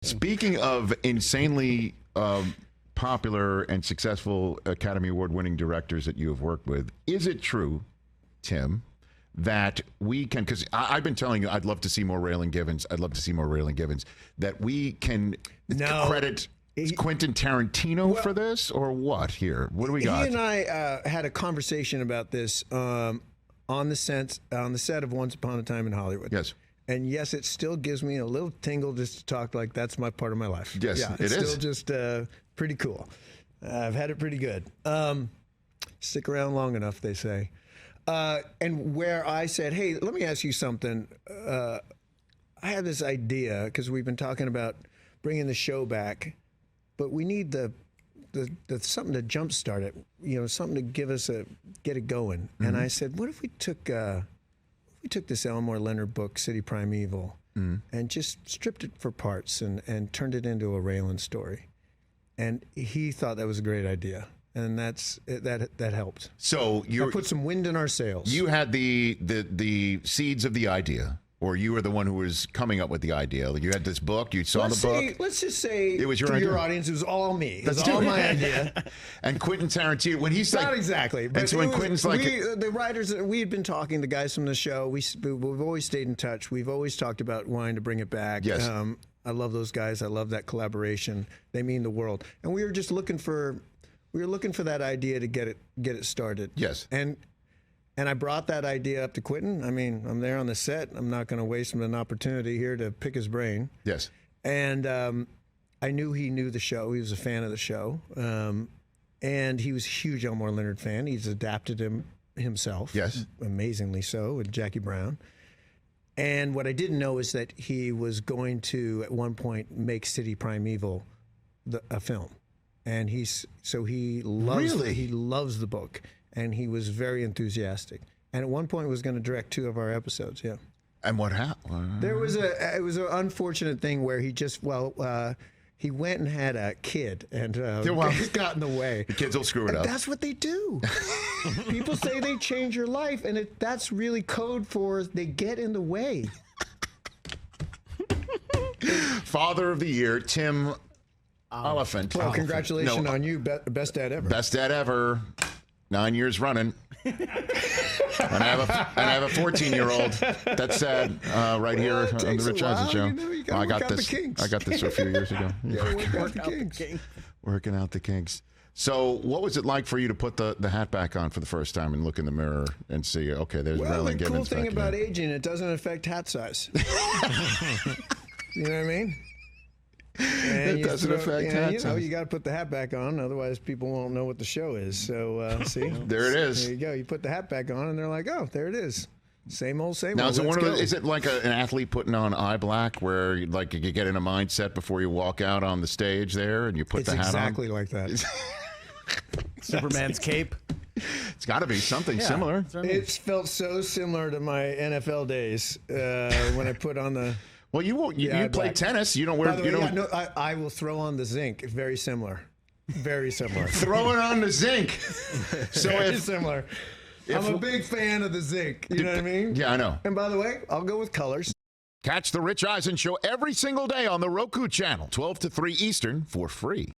Speaking of insanely popular and successful Academy Award-winning directors that you have worked with, is it true, Tim, that we can, because I've been telling you I'd love to see more Raylan Givens, that we can credit Quentin Tarantino for this, or what here? What do we got? He and I had a conversation about this on the set of Once Upon a Time in Hollywood. Yes. And yes, it still gives me a little tingle just to talk like that's my part of my life. Yes, yeah, it's still just pretty cool. I've had it pretty good. Stick around long enough, they say. And where I said, hey, let me ask you something. I had this idea, because we've been talking about bringing the show back, but we need the something to jumpstart it, something to get it going. Mm-hmm. And I said, what if we took this Elmore Leonard book, City Primeval, and just stripped it for parts and turned it into a Raylan story? And he thought that was a great idea. And that helped. So you put some wind in our sails. You had the seeds of the idea, or you were the one who was coming up with the idea. You had this book. You saw the book. Let's just say it was your audience, it was all me. It was all my idea. And Quentin Tarantino, when he's like, not exactly. But and so when Quentin's like, the writers, we had been talking, the guys from the show. We've always stayed in touch. We've always talked about wanting to bring it back. Yes. I love those guys. I love that collaboration. They mean the world. And we were just looking for that idea to get it started. Yes. And I brought that idea up to Quentin. I mean, I'm there on the set. I'm not going to waste an opportunity here to pick his brain. Yes. And I knew he knew the show. He was a fan of the show. And he was a huge Elmore Leonard fan. He's adapted him himself. Yes. Amazingly so, with Jackie Brown. And what I didn't know is that he was going to, at one point, make City Primeval a film. And he loves the book, and he was very enthusiastic. And at one point was going to direct 2 of our episodes. Yeah. And what happened? It was an unfortunate thing where he went and had a kid, and got in the way. The kids will screw it up. That's what they do. People say they change your life, and that's really code for they get in the way. Father of the Year, Tim Olyphant. Well, congratulations on you, best dad ever. Best dad ever, 9 years running. And I have a 14-year-old. That's sad. Right here on the Rich Eisen Show. I got this. I got this a few years ago. Working out the kinks. So, what was it like for you to put the hat back on for the first time and look in the mirror and see? Okay, there's Raylan Givens. The cool thing about aging, it doesn't affect hat size. You know what I mean? And it doesn't affect hat size. You got to put the hat back on, otherwise people won't know what the show is. So, see? There it is. There you go. You put the hat back on, and they're like, oh, there it is. Same old, same now, old. Now, is it like an athlete putting on eye black where you get in a mindset before you walk out on the stage there and you put the hat on? It's exactly like that. Superman's cape. It's got to be something similar. It's felt so similar to my NFL days when I put on the... Well, you play tennis. You don't wear. I will throw on the zinc. Very similar. Very similar. Throwing on the zinc. So very similar. I'm a big fan of the zinc. You know what I mean? Yeah, I know. And by the way, I'll go with colors. Catch the Rich Eisen Show every single day on the Roku channel, 12 to 3 Eastern, for free.